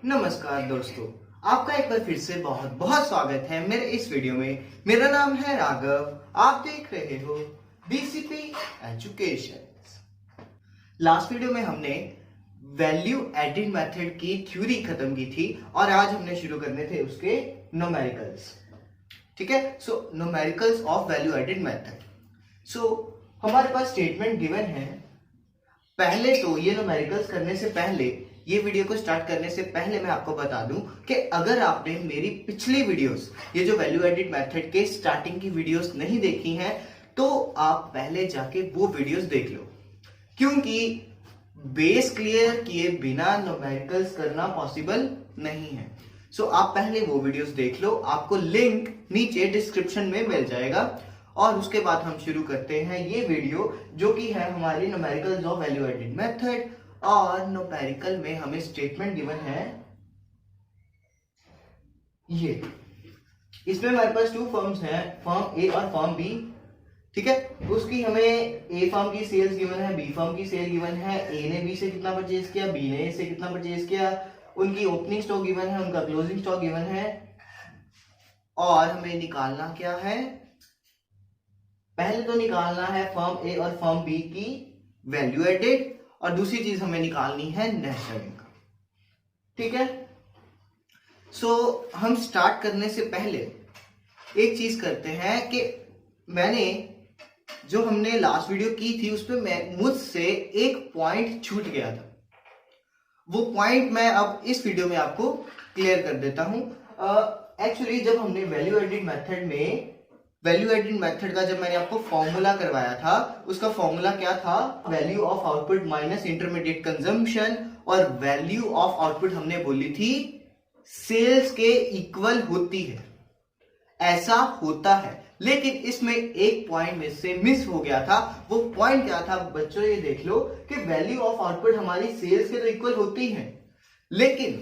नमस्कार दोस्तों, आपका एक बार फिर से बहुत बहुत स्वागत है मेरे इस वीडियो में। मेरा नाम है राघव, आप देख रहे हो बीसीपी एजुकेशन। लास्ट वीडियो में हमने वैल्यू एडेड मेथड की थ्योरी खत्म की थी और आज हमने शुरू करने थे उसके न्यूमेरिकल्स। ठीक है, so numericals of value added method. So हमारे पास स्टेटमेंट गिवन है। पहले तो ये न्यूमेरिकल्स करने से पहले, ये वीडियो को स्टार्ट करने से पहले मैं आपको बता दूं कि अगर आपने मेरी पिछली वीडियोस, ये जो वैल्यू एडिड मेथड के स्टार्टिंग की वीडियोस नहीं देखी हैं, तो आप पहले जाके वो वीडियोस देख लो, क्योंकि बेस क्लियर किए बिना न्यूमेरिकल्स करना पॉसिबल नहीं है। सो आप पहले वो वीडियोस देख लो, आपको लिंक नीचे डिस्क्रिप्शन में मिल जाएगा। और उसके बाद हम शुरू करते हैं ये वीडियो, जो कि है हमारी numericals of value added method. और न्यूमेरिकल में हमें स्टेटमेंट गिवन है ये। इसमें हमारे पास टू फर्म्स हैं, फर्म ए और फर्म बी। ठीक है, उसकी हमें ए फर्म की सेल्स गिवन है, बी फर्म की सेल गिवन है। ए ने बी से कितना परचेज किया, बी ने ए से कितना परचेज किया, उनकी ओपनिंग स्टॉक गिवन है, उनका क्लोजिंग स्टॉक गिवन है। और हमें निकालना क्या है, पहले तो निकालना है फर्म ए और फर्म बी की वैल्यू एडेड, और दूसरी चीज हमें निकालनी है नेशनल इनकम। ठीक है, सो हम स्टार्ट करने से पहले एक चीज करते हैं कि मैंने जो हमने लास्ट वीडियो की थी उस पर मुझसे एक पॉइंट छूट गया था। वो पॉइंट मैं अब इस वीडियो में आपको क्लियर कर देता हूं। एक्चुअली जब हमने वैल्यू एडिड मेथड का जब मैंने आपको फॉर्मूला करवाया था, उसका फॉर्मूला क्या था, value of output minus intermediate consumption. और वैल्यू ऑफ आउटपुट हमने बोली थी सेल्स के इक्वल होती है, ऐसा होता है। लेकिन इसमें एक पॉइंट में से मिस हो गया था। वो पॉइंट क्या था बच्चों, ये देख लो कि वैल्यू ऑफ आउटपुट हमारी सेल्स के तो इक्वल होती है, लेकिन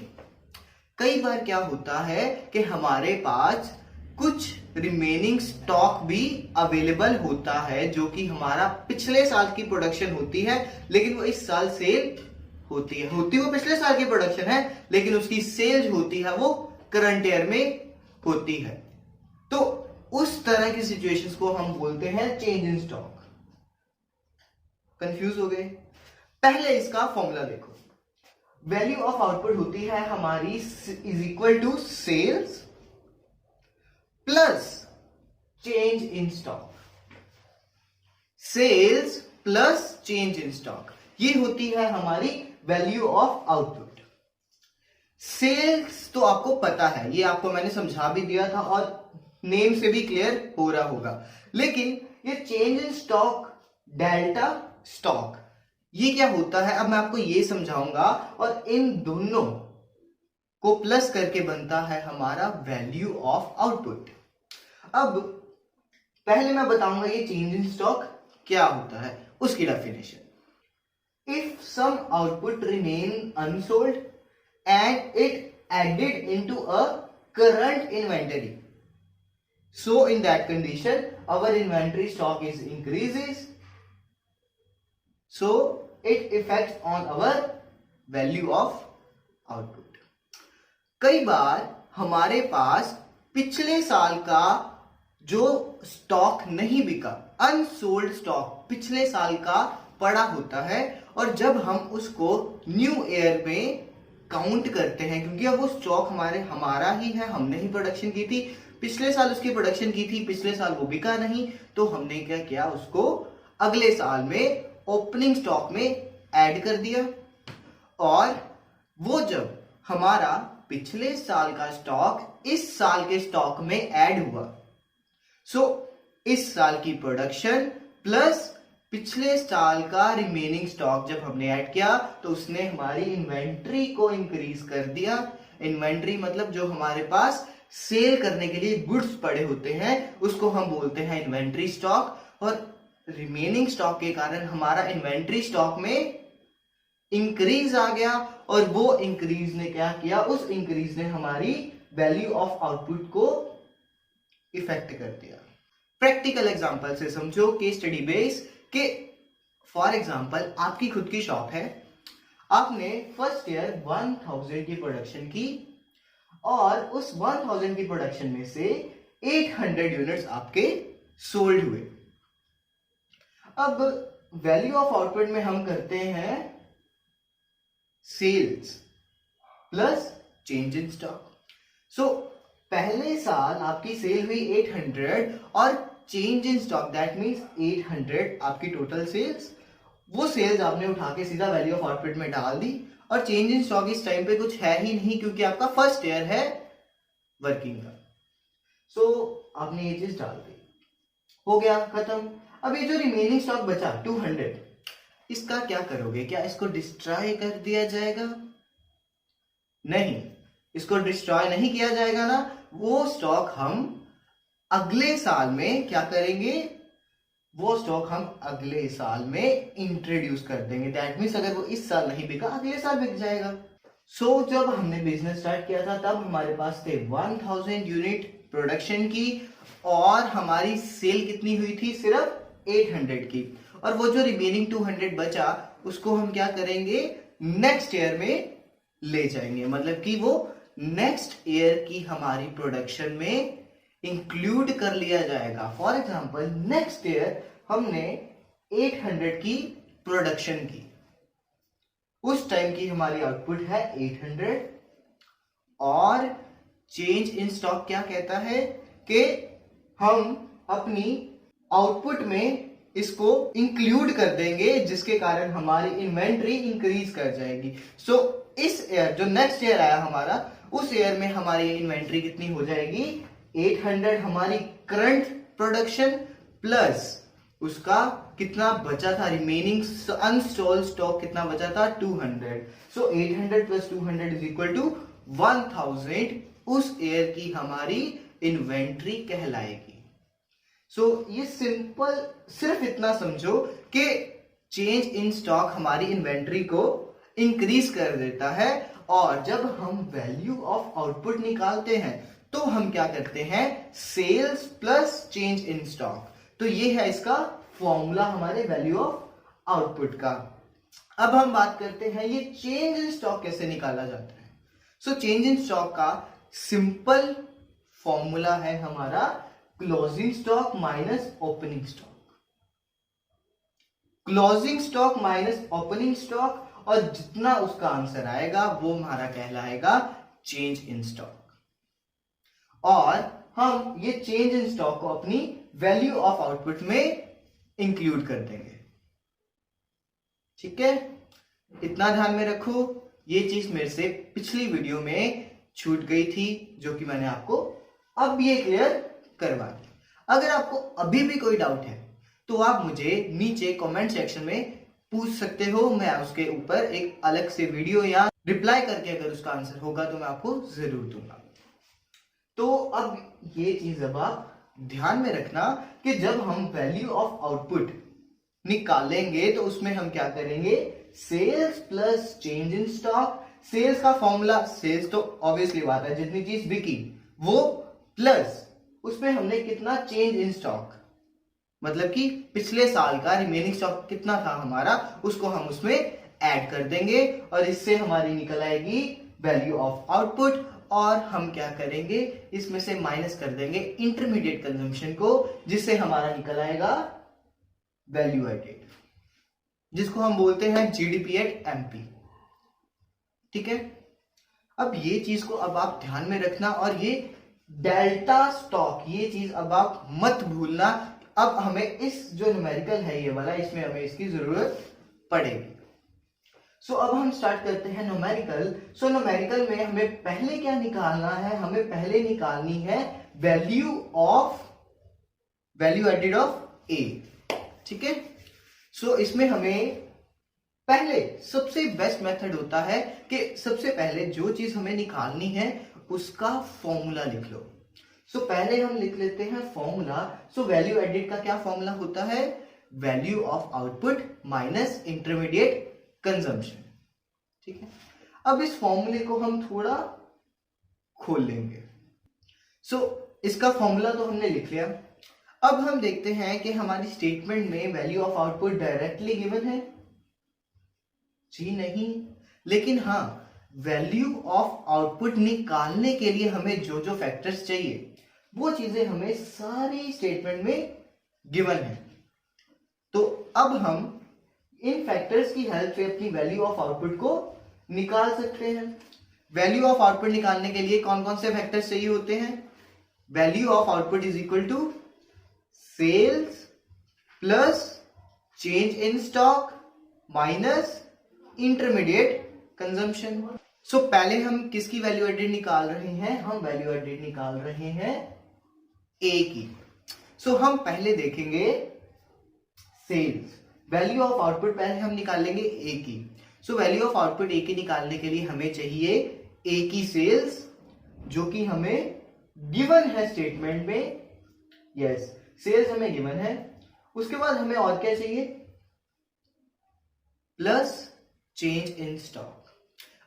कई बार क्या होता है कि हमारे पास कुछ रिमेनिंग स्टॉक भी अवेलेबल होता है, जो कि हमारा पिछले साल की प्रोडक्शन होती है, लेकिन वो इस साल सेल होती है वो पिछले साल की प्रोडक्शन है, लेकिन उसकी सेल होती है वो करंट ईयर में होती है। तो उस तरह की सिचुएशंस को हम बोलते हैं चेंज इन स्टॉक। कंफ्यूज हो गए? पहले इसका फॉर्मूला देखो। वैल्यू ऑफ आउटपुट होती है हमारी is equal to sales plus change in stock. Sales plus change in stock, ये होती है हमारी वैल्यू ऑफ आउटपुट। सेल्स तो आपको पता है, ये आपको मैंने समझा भी दिया था और नेम से भी क्लियर हो रहा होगा। लेकिन ये change in stock, delta stock, ये क्या होता है अब मैं आपको ये समझाऊंगा। और इन दोनों को प्लस करके बनता है हमारा वैल्यू ऑफ आउटपुट। अब पहले मैं बताऊंगा ये चेंज इन स्टॉक क्या होता है, उसकी definition. If some output remain unsold and it added into a current inventory, so in that condition our inventory stock is increases, so it affects on our value of output। कई बार हमारे पास पिछले साल का जो स्टॉक नहीं बिका, unsold stock पिछले साल का पड़ा होता है, और जब हम उसको न्यू ईयर में काउंट करते हैं, क्योंकि अब वो स्टॉक हमारा ही है, हमने ही प्रोडक्शन की थी, पिछले साल उसकी प्रोडक्शन की थी, पिछले साल वो बिका नहीं, तो हमने क्या किया, उसको अगले साल में ओपनिंग स्टॉक में ऐड कर दिया। और वो जब हमारा पिछले साल का स्टॉक इस साल के स्टॉक में ऐड हुआ, सो इस साल की प्रोडक्शन प्लस पिछले साल का रिमेनिंग स्टॉक जब हमने ऐड किया, तो उसने हमारी इन्वेंट्री को इंक्रीज कर दिया। इन्वेंट्री मतलब जो हमारे पास सेल करने के लिए गुड्स पड़े होते हैं, उसको हम बोलते हैं इन्वेंट्री स्टॉक। और रिमेनिंग स्टॉक के कारण हमारा इन्वेंट्री स्टॉक में इंक्रीज आ गया, और वो इंक्रीज ने क्या किया, उस इंक्रीज ने हमारी वैल्यू ऑफ आउटपुट को इफेक्ट कर दिया। प्रैक्टिकल एग्जांपल से समझो, केस स्टडी बेस के। फॉर एग्जांपल आपकी खुद की शॉप है, आपने फर्स्ट ईयर 1000 की प्रोडक्शन की और उस 1000 की प्रोडक्शन में से 800 यूनिट्स आपके सोल्ड हुए। अब वैल्यू ऑफ आउटपुट में हम करते हैं sales plus change in stock. So पहले साल आपकी सेल हुई 800 और change in stock that means 800 आपकी टोटल सेल्स, वो सेल्स आपने उठा के सीधा वैल्यू ऑफ आउटपुट में डाल दी। और चेंज इन स्टॉक इस टाइम पे कुछ है ही नहीं क्योंकि आपका फर्स्ट ईयर है वर्किंग का। सो आपने ये चीज डाल दी, हो गया खत्म। अब ये जो रिमेनिंग स्टॉक बचा 200, इसका क्या करोगे? क्या इसको डिस्ट्रॉय कर दिया जाएगा? नहीं, इसको डिस्ट्रॉय नहीं किया जाएगा ना। वो स्टॉक हम अगले साल में क्या करेंगे? वो स्टॉक हम अगले साल में इंट्रोड्यूस कर देंगे। दैट मीन्स अगर वो इस साल नहीं बिका अगले साल बिक जाएगा। सो जब हमने बिजनेस स्टार्ट किया था तब हमारे पास थे 1000 यूनिट प्रोडक्शन की और हमारी सेल कितनी हुई थी? सिर्फ 800 की। और वो जो रिमेनिंग 200 बचा उसको हम क्या करेंगे? नेक्स्ट ईयर में ले जाएंगे, मतलब कि वो नेक्स्ट ईयर की हमारी प्रोडक्शन में इंक्लूड कर लिया जाएगा। फॉर एग्जांपल नेक्स्ट ईयर हमने 800 की प्रोडक्शन की, उस टाइम की हमारी आउटपुट है 800 और चेंज इन स्टॉक क्या कहता है कि हम अपनी आउटपुट में इसको इंक्लूड कर देंगे जिसके कारण हमारी इन्वेंट्री इंक्रीज कर जाएगी। सो इस ईयर जो नेक्स्ट ईयर आया हमारा, उस ईयर में हमारी इन्वेंट्री कितनी हो जाएगी? 800 हमारी करंट प्रोडक्शन प्लस उसका कितना बचा था रिमेनिंग अनसोल्ड स्टॉक कितना बचा था? 200। सो 800 प्लस 200 इज इक्वल टू 1000 उस ईयर की हमारी इन्वेंट्री कहलाएगी। सो ये सिंपल सिर्फ इतना समझो कि चेंज इन स्टॉक हमारी इन्वेंट्री को इंक्रीज कर देता है और जब हम वैल्यू ऑफ आउटपुट निकालते हैं तो हम क्या करते हैं? Sales plus change in stock. तो ये है इसका फॉर्मूला हमारे वैल्यू ऑफ आउटपुट का। अब हम बात करते हैं ये चेंज इन स्टॉक कैसे निकाला जाता है। सो चेंज इन स्टॉक का सिंपल फॉर्मूला है हमारा closing stock minus opening stock. Closing stock minus opening stock और जितना उसका आंसर आएगा वो हमारा कहलाएगा चेंज इन स्टॉक। और हम ये चेंज इन स्टॉक को अपनी वैल्यू ऑफ आउटपुट में इंक्लूड कर देंगे। ठीक है, इतना ध्यान में रखो। ये चीज मेरे से पिछली वीडियो में छूट गई थी जो कि मैंने आपको अब ये क्लियर करवा दी। अगर आपको अभी भी कोई डाउट है तो आप मुझे नीचे कमेंट सेक्शन में पूछ सकते हो, मैं उसके ऊपर एक अलग से वीडियो या रिप्लाई करके अगर उसका आंसर होगा तो मैं आपको जरूर दूंगा। तो अब ये चीज अब आप ध्यान में रखना कि जब हम वैल्यू ऑफ आउटपुट निकालेंगे तो उसमें हम क्या करेंगे? Sales plus change in stock. Sales का फॉर्मूला, सेल्स तो ऑब्वियसली बात है जितनी चीज बिकी वो, प्लस उसमें हमने कितना चेंज इन स्टॉक, मतलब कि पिछले साल का रिमेनिंग स्टॉक कितना था हमारा, उसको हम उसमें ऐड कर देंगे और इससे हमारी निकल आएगी वैल्यू ऑफ आउटपुट। और हम क्या करेंगे? इसमें से माइनस कर देंगे इंटरमीडिएट कंजम्पशन को, जिससे हमारा निकल आएगा वैल्यू एडेड, जिसको हम बोलते हैं जीडीपी एट एमपी। ठीक है, अब ये चीज को अब आप ध्यान में रखना और ये डेल्टा स्टॉक ये चीज अब आप मत भूलना। अब हमें इस जो न्यूमेरिकल है ये वाला, इसमें हमें इसकी जरूरत पड़ेगी। सो अब हम स्टार्ट करते हैं न्यूमेरिकल। सो न्यूमेरिकल में हमें पहले क्या निकालना है? हमें पहले निकालनी है वैल्यू एडेड ऑफ ए। ठीक है, सो इसमें हमें पहले सबसे बेस्ट मेथड होता है कि सबसे पहले जो चीज हमें निकालनी है उसका फॉर्मूला लिख लो। सो पहले हम लिख लेते हैं फॉर्मूला। सो वैल्यू एडेड का क्या फॉर्मूला होता है? Value of output minus intermediate consumption. ठीक है, अब इस फॉर्मूले को हम थोड़ा खोल लेंगे। सो इसका फॉर्मूला तो हमने लिख लिया। अब हम देखते हैं कि हमारी स्टेटमेंट में value of output directly given है? जी नहीं, लेकिन हाँ, वैल्यू ऑफ आउटपुट निकालने के लिए हमें जो जो फैक्टर्स चाहिए वो चीजें हमें सारी स्टेटमेंट में गिवन है। तो अब हम इन फैक्टर्स की हेल्प से अपनी वैल्यू ऑफ आउटपुट को निकाल सकते हैं। वैल्यू ऑफ आउटपुट निकालने के लिए कौन कौन से फैक्टर्स चाहिए होते हैं? Value of output is equal to sales plus change in stock minus intermediate consumption. So पहले हम किसकी वैल्यू एडेड निकाल रहे हैं? हम वैल्यू एडेड निकाल रहे हैं ए की। सो हम पहले देखेंगे सेल्स। वैल्यू ऑफ आउटपुट पहले हम निकालेंगे ए की। सो वैल्यू ऑफ आउटपुट ए की निकालने के लिए हमें चाहिए ए की सेल्स, जो कि हमें गिवन है स्टेटमेंट में। यस, सेल्स हमें गिवन है। उसके बाद हमें और क्या चाहिए? Plus change in stock.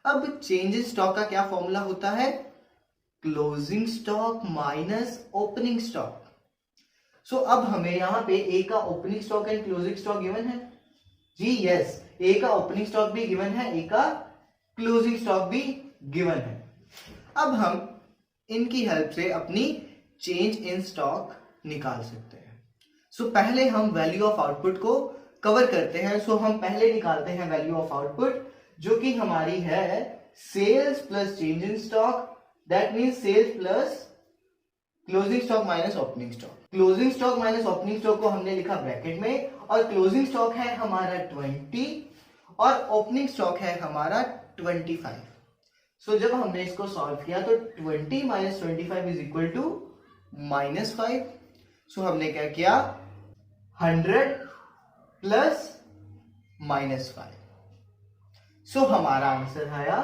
अब चेंज इन स्टॉक का क्या फॉर्मूला होता है? Closing stock minus opening stock. So अब हमें यहां पे ए का opening stock and closing stock given है जी। यस, ए का ओपनिंग स्टॉक भी गिवन है, ए का क्लोजिंग स्टॉक भी गिवन है। अब हम इनकी हेल्प से अपनी चेंज इन स्टॉक निकाल सकते हैं। सो पहले हम वैल्यू ऑफ आउटपुट को कवर करते हैं। सो हम पहले निकालते हैं वैल्यू ऑफ आउटपुट, जो कि हमारी है sales plus change in stock, that means sales plus closing stock minus opening stock. Closing stock minus opening stock को हमने लिखा ब्रैकेट में, और क्लोजिंग स्टॉक है हमारा 20 और ओपनिंग स्टॉक है हमारा 25। सो जब हमने इसको सॉल्व किया तो 20 माइनस 25 इज इक्वल टू -5। सो हमने क्या किया? 100 प्लस -5। सो हमारा आंसर आया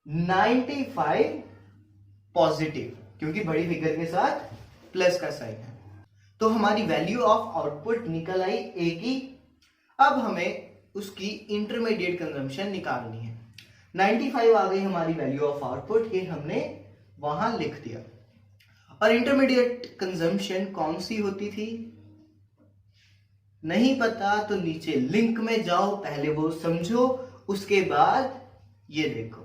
95 पॉजिटिव, क्योंकि बड़ी फिगर के साथ प्लस का साइन है। तो हमारी वैल्यू ऑफ आउटपुट निकल आई ए की। अब हमें उसकी इंटरमीडिएट कंजम्पशन निकालनी है। 95 आ गई हमारी वैल्यू ऑफ आउटपुट, ये हमने वहां लिख दिया। और इंटरमीडिएट कंजम्पशन कौन सी होती थी? नहीं पता तो नीचे लिंक में जाओ, पहले वो समझो, उसके बाद ये देखो।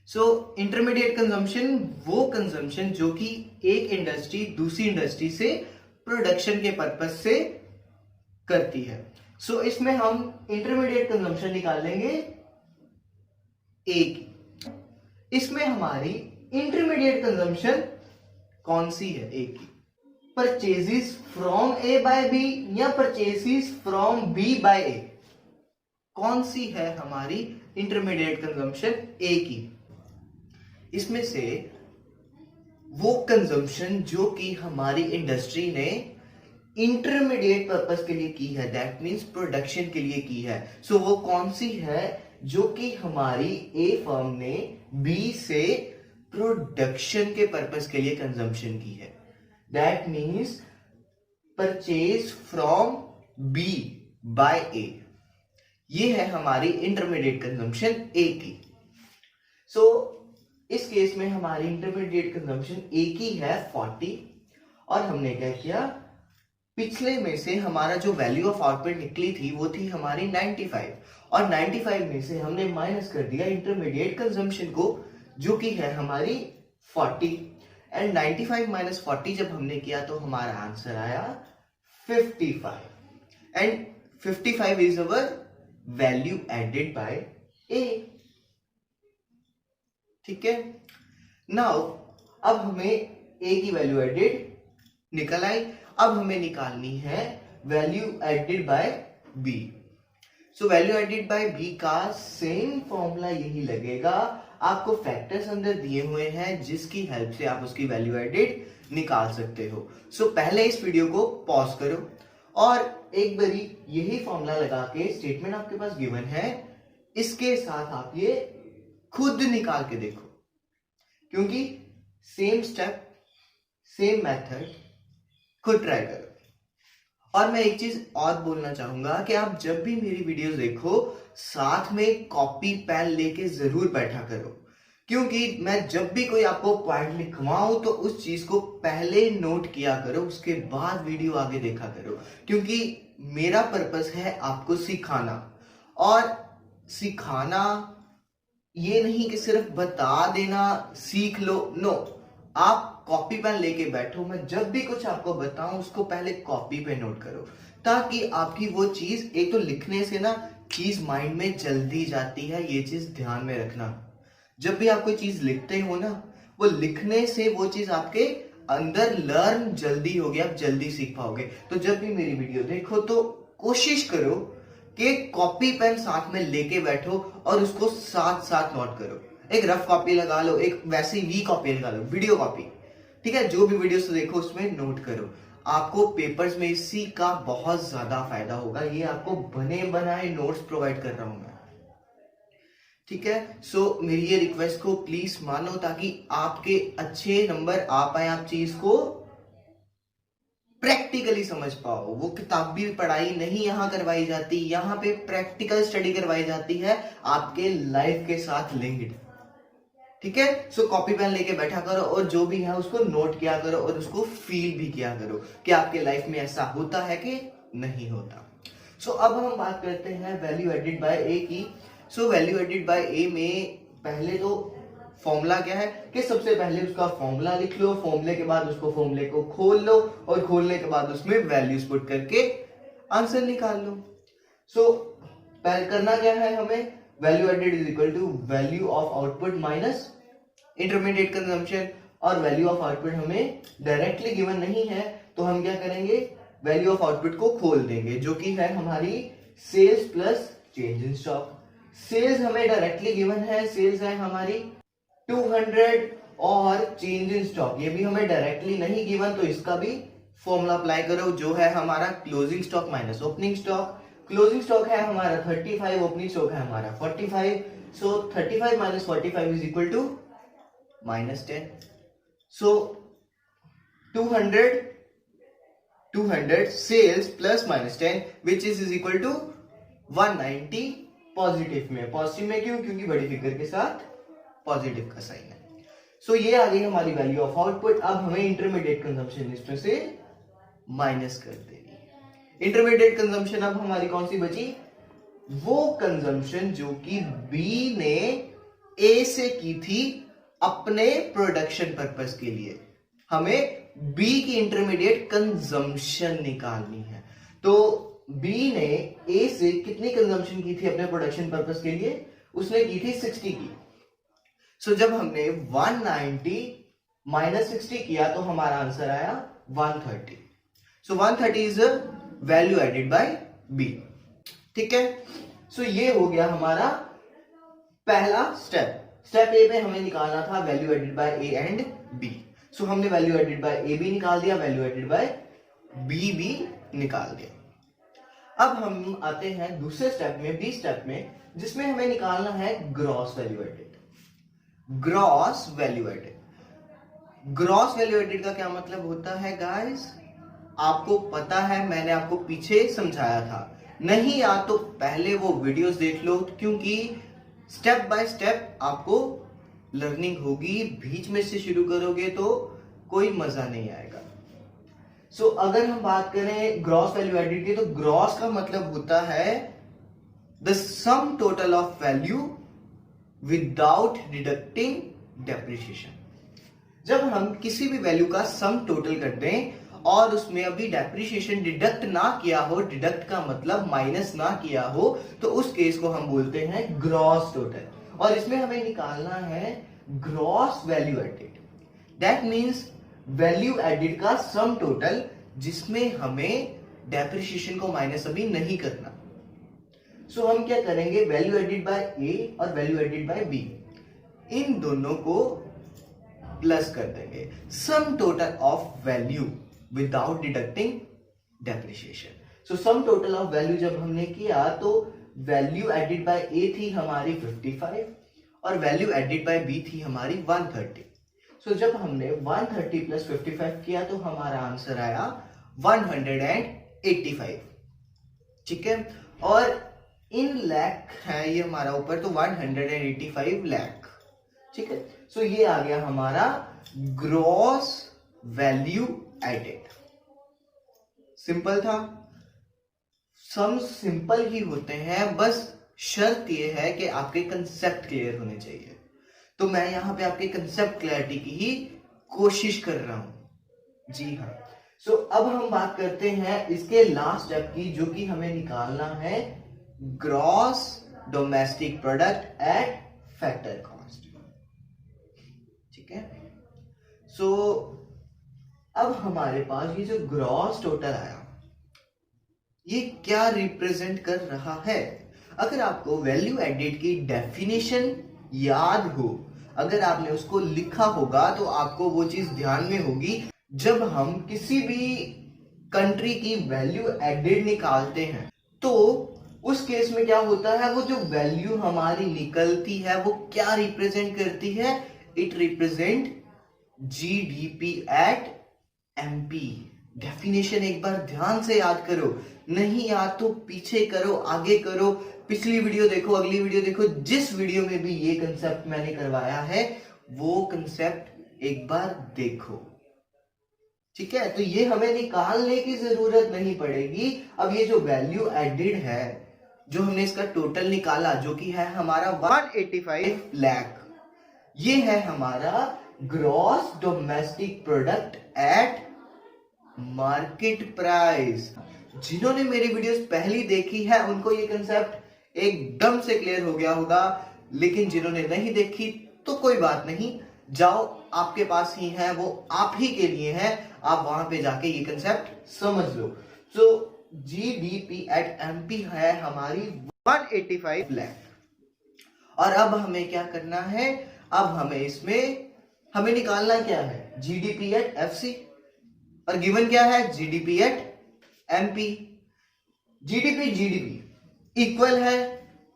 सो इंटरमीडिएट कंजम्पशन वो कंजम्पशन जो कि एक इंडस्ट्री दूसरी इंडस्ट्री से प्रोडक्शन के पर्पस से करती है। सो इसमें हम इंटरमीडिएट कंजम्पशन निकालेंगे ए की। इसमें हमारी इंटरमीडिएट कंजम्पशन कौन सी है ए की? Purchases from A by B या purchases from B by A? कौन सी है हमारी इंटरमीडिएट कंजम्पशन ए की? इसमें से वो कंजम्पशन जो कि हमारी इंडस्ट्री ने इंटरमीडिएट पर्पस के लिए की है, दैट मींस प्रोडक्शन के लिए की है। सो वो कौन सी है जो कि हमारी ए फर्म ने बी से प्रोडक्शन के पर्पस के लिए कंजम्पशन की है? That means purchase from B by A. ये है हमारी इंटरमीडिएट कंजम्पशन ए की। सो इस केस में हमारी इंटरमीडिएट कंजम्पशन ए की है 40, और हमने क्या किया? पिछले में से हमारा जो वैल्यू ऑफ आउटपुट निकली थी वो थी हमारी 95, और 95 में से हमने माइनस कर दिया इंटरमीडिएट कंजम्पशन को, जो कि है हमारी 40। एंड 95 माइनस 40 जब हमने किया तो हमारा आंसर आया 55, and 55 is our value added by A. ठीक है। नाउ अब हमें ए की वैल्यू एडेड निकल आई। अब हमें निकालनी है value added by B. So value added by B का सेम फॉर्मूला यही लगेगा। आपको फैक्टर्स अंदर दिए हुए हैं जिसकी हेल्प से आप उसकी वैल्यू एडेड निकाल सकते हो। सो पहले इस वीडियो को पॉज करो और एक बारी यही फॉर्मूला लगा के, स्टेटमेंट आपके पास गिवन है, इसके साथ आप ये खुद निकाल के देखो, क्योंकि सेम स्टेप सेम मेथड खुद ट्राई करो। और मैं एक चीज और बोलना चाहूंगा कि आप जब भी मेरी वीडियोस देखो साथ में कॉपी पेन लेके जरूर बैठा करो, क्योंकि मैं जब भी कोई आपको पॉइंट लिखवाऊं तो उस चीज को पहले नोट किया करो, उसके बाद वीडियो आगे देखा करो, क्योंकि मेरा पर्पस है आपको सिखाना। और सिखाना ये नहीं कि सिर्फ बता देना सीख लो, नो। आप कॉपी पेन लेके बैठो, मैं जब भी कुछ आपको बताऊं उसको पहले कॉपी पे नोट करो, ताकि आपकी वो चीज, एक तो लिखने से ना चीज माइंड में जल्दी जाती है, ये चीज ध्यान में रखना। जब भी आप कोई चीज लिखते हो ना, वो लिखने से वो चीज आपके अंदर लर्न जल्दी होगी, आप जल्दी सीख पाओगे। तो जब भी मेरी वीडियो देखो तो कोशिश करो कि कॉपी पेन साथ में लेके बैठो और उसको साथ साथ नोट करो। एक रफ कॉपी लगा लो, एक वैसी वी कॉपी लगा लो, वीडियो कॉपी, ठीक है। जो भी वीडियोस देखो उसमें नोट करो। आपको पेपर्स में इसी का बहुत ज्यादा फायदा होगा। ये आपको बने बनाए नोट्स प्रोवाइड कर रहा हूं मैं, ठीक है। सो मेरी ये रिक्वेस्ट को प्लीज मानो, ताकि आपके अच्छे नंबर आ पाए, आप चीज को प्रैक्टिकली समझ पाओ। वो किताबी पढ़ाई नहीं यहाँ करवाई जाती, यहाँ पे प्रैक्टिकल स्टडी करवाई जाती है, आपके लाइफ के साथ लिंक्ड, ठीक है। सो कॉपी पेन लेके बैठा करो और जो भी है उसको नोट किया करो और उसको फील भी किया करो कि आपके लाइफ में ऐसा होता है कि नहीं होता। सो अब हम बात करते हैं वैल्यू एडेड बाय ए की। सो वैल्यू एडेड बाय ए में पहले तो फॉर्मूला क्या है कि सबसे पहले उसका फॉर्मूला लिख लो, फॉर्मूले के बाद उसको फॉर्मूले को खोल लो और खोलने के बाद उसमें वैल्यूज पुट करके आंसर निकाल लो। सो पहले करना क्या है हमें, value added is equal to value of output minus intermediate consumption, और वैल्यू ऑफ आउटपुट हमें डायरेक्टली गिवन नहीं है, तो हम क्या करेंगे, वैल्यू ऑफ आउटपुट को खोल देंगे, जो कि है हमारी sales plus change in stock. Sales हमें डायरेक्टली गिवन है, सेल्स है हमारी 200 और चेंज इन स्टॉक ये भी हमें डायरेक्टली नहीं गिवन, तो इसका भी फॉर्मूला अप्लाई करो, जो है हमारा closing stock minus opening stock. Closing stock है हमारा 35, ओपनिंग स्टॉक है हमारा 45, so 35 minus 45 is equal to -10। So 200 sales plus -10 which is equal to 190 positive में। पॉजिटिव में क्यों, क्योंकि बड़ी फिगर के साथ पॉजिटिव का साइन है। सो ये आ गई हमारी वैल्यू ऑफ आउटपुट। अब हमें इंटरमीडिएट कंजम्पशन इसमें से माइनस कर देनी है। इंटरमीडिएट कंजम्पशन अब हमारी कौन सी बची, वो कंजम्पशन जो कि बी ने ए से की थी अपने प्रोडक्शन पर्पस के लिए। हमें बी की इंटरमीडिएट कंजम्पशन निकालनी है। तो बी ने ए से कितनी कंजम्पशन की थी अपने प्रोडक्शन पर्पस के लिए, उसने की थी 60 की। सो जब हमने 190 माइनस 60 किया तो हमारा आंसर आया 130। So 130 is value added by B, ठीक है। सो ये हो गया हमारा पहला स्टेप। स्टेप ए पे हमें निकालना था value added by A and B. So हमने वैल्यू एडेड बाय ए भी निकाल दिया, वैल्यू एडेड बाय बी भी निकाल दिया। अब हम आते हैं दूसरे स्टेप में, बी स्टेप में, जिसमें हमें निकालना है gross value added. Gross value added, gross value added का क्या मतलब होता है गाइस, आपको पता है, मैंने आपको पीछे समझाया था। नहीं यार तो पहले वो वीडियोस देख लो, क्योंकि स्टेप बाय स्टेप आपको लर्निंग होगी। बीच में से शुरू करोगे तो कोई मजा नहीं आएगा। सो अगर हम बात करें ग्रॉस वैल्यू एडेड की, तो ग्रॉस का मतलब होता है the sum total of value without deducting depreciation. जब हम किसी भी वैल्यू का सम टोटल करते हैं और उसमें अभी डेप्रिसिएशन डिडक्ट ना किया हो, डिडक्ट का मतलब माइनस ना किया हो, तो उस केस को हम बोलते हैं ग्रॉस टोटल। और इसमें हमें निकालना है gross value added. That means value added का सम टोटल, जिसमें हमें डेप्रिसिएशन को माइनस अभी नहीं करना। सो हम क्या करेंगे, वैल्यू एडेड बाय ए और वैल्यू एडेड बाय बी, इन दोनों को प्लस कर देंगे। Sum total of value without deducting depreciation. So sum total of value जब हमने किया तो वैल्यू एडेड बाय ए थी हमारी 55 और वैल्यू एडेड बाय बी थी हमारी 130। सो जब हमने 130 प्लस 55 किया तो हमारा आंसर आया 185, ठीक है। और इन लाख है ये हमारा ऊपर, तो 185 लाख, ठीक है। सो ये आ गया हमारा ग्रॉस वैल्यू एडेड। सिंपल था, सम सिंपल ही होते हैं, बस शर्त ये है कि आपके कंसेप्ट क्लियर होने चाहिए। तो मैं यहाँ पे आपके कंसेप्ट क्लैरिटी की ही कोशिश कर रहा हूं। जी हाँ। सो अब हम बात करते हैं इसके लास्ट स्टेप की, जो कि हमें निकालना है gross domestic product at factor cost. ठीक है। सो अब हमारे पास ये जो ग्रॉस टोटल आया, ये क्या रिप्रेजेंट कर रहा है? अगर आपको वैल्यू एडेड की डेफिनेशन याद हो, अगर आपने उसको लिखा होगा, तो आपको वो चीज ध्यान में होगी। जब हम किसी भी कंट्री की वैल्यू एडेड निकालते हैं, तो उस केस में क्या होता है, वो जो वैल्यू हमारी निकलती है वो क्या रिप्रेजेंट करती है? It represent GDP at MP. Definition एक बार ध्यान से याद करो, नहीं याद तो पीछे करो, आगे करो, पिछली वीडियो देखो, अगली वीडियो देखो, जिस वीडियो में भी ये कंसेप्ट मैंने करवाया है वो कंसेप्ट एक बार देखो। ठीक है। तो ये हमें निकालने की जरूरत नहीं पड़ेगी। अब ये जो वैल्यू एडेड है, जो हमने इसका टोटल निकाला, जो कि है हमारा 185 लाख, ये है हमारा gross domestic product at market price. जिन्होंने मेरी वीडियोस पहली देखी है उनको ये कंसेप्ट एकदम से क्लियर हो गया होगा, लेकिन जिन्होंने नहीं देखी तो कोई बात नहीं, जाओ, आपके पास ही है, वो आप ही के लिए है, आप वहां पे जाके ये कंसेप्ट समझ लो। सो जीडीपी एट एमपी है हमारी 185 लाख। और अब हमें क्या करना है? अब हमें निकालना क्या है? GDP at FC. और गिवन क्या है? GDP at MP. GDP equal है,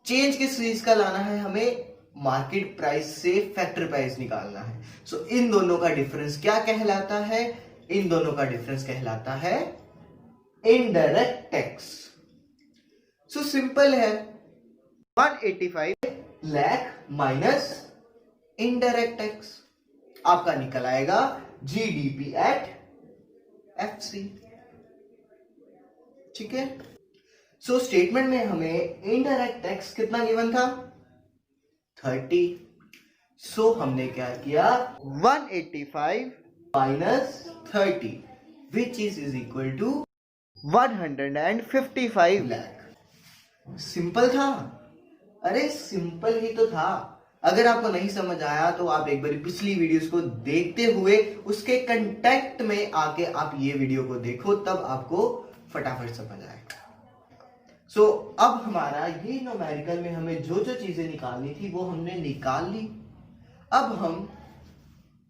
चेंज किस चीज का लाना है? हमें मार्केट प्राइस से फैक्टर प्राइस निकालना है। सो इन दोनों का डिफरेंस क्या कहलाता है? इन दोनों का डिफरेंस कहलाता है इनडायरेक्ट टैक्स। सो सिंपल है, 185 लाख माइनस इनडायरेक्ट टैक्स, आपका निकल आएगा जीडीपी एट एफसी। ठीक है। सो स्टेटमेंट में हमें इनडायरेक्ट टैक्स कितना गिवन था? 30। सो हमने क्या किया? 185 minus 30 which is equal to 155 lakh. Simple था। अरे सिंपल ही तो था। अगर आपको नहीं समझ आया तो आप एक बार पिछली वीडियोस को देखते हुए उसके कंटेक्ट में आके आप ये वीडियो को देखो, तब आपको फटाफट समझ आएगा। सो अब हमारा ये न्यूमेरिकल में हमें जो जो चीजें निकालनी थी वो हमने निकाल ली।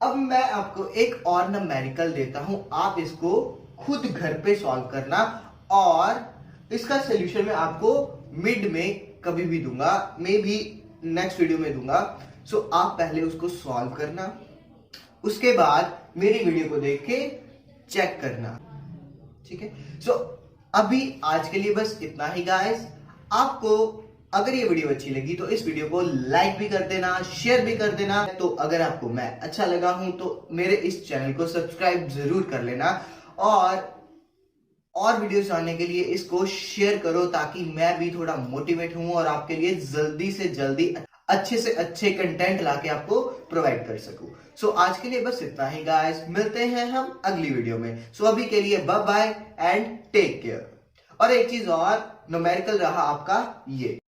अब मैं आपको एक और न्यूमेरिकल देता हूं, आप इसको खुद घर पे सॉल्व करना, और इसका सॉल्यूशन मैं आपको मिड में कभी भी दूंगा, मे भी नेक्स्ट वीडियो में दूंगा। सो आप पहले उसको सॉल्व करना, उसके बाद मेरी वीडियो को देख के चेक करना। ठीक है। सो अभी आज के लिए बस इतना ही गाइस। आपको अगर ये वीडियो अच्छी लगी तो इस वीडियो को लाइक भी कर देना, शेयर भी कर देना। तो अगर आपको मैं अच्छा लगा हूं तो मेरे इस चैनल को सब्सक्राइब जरूर कर लेना, और वीडियोस जानने के लिए इसको शेयर करो, ताकि मैं भी थोड़ा मोटिवेट हूं और आपके लिए जल्दी से जल्दी अच्छे से अच्छे कंटेंट लाके आपको प्रोवाइड कर सकूं। सो आज के लिए बस इतना ही गाइस, मिलते हैं हम अगली वीडियो में। सो अभी के लिए bye bye and take care. और एक चीज और, न्यूमेरिकल रहा आपका ये।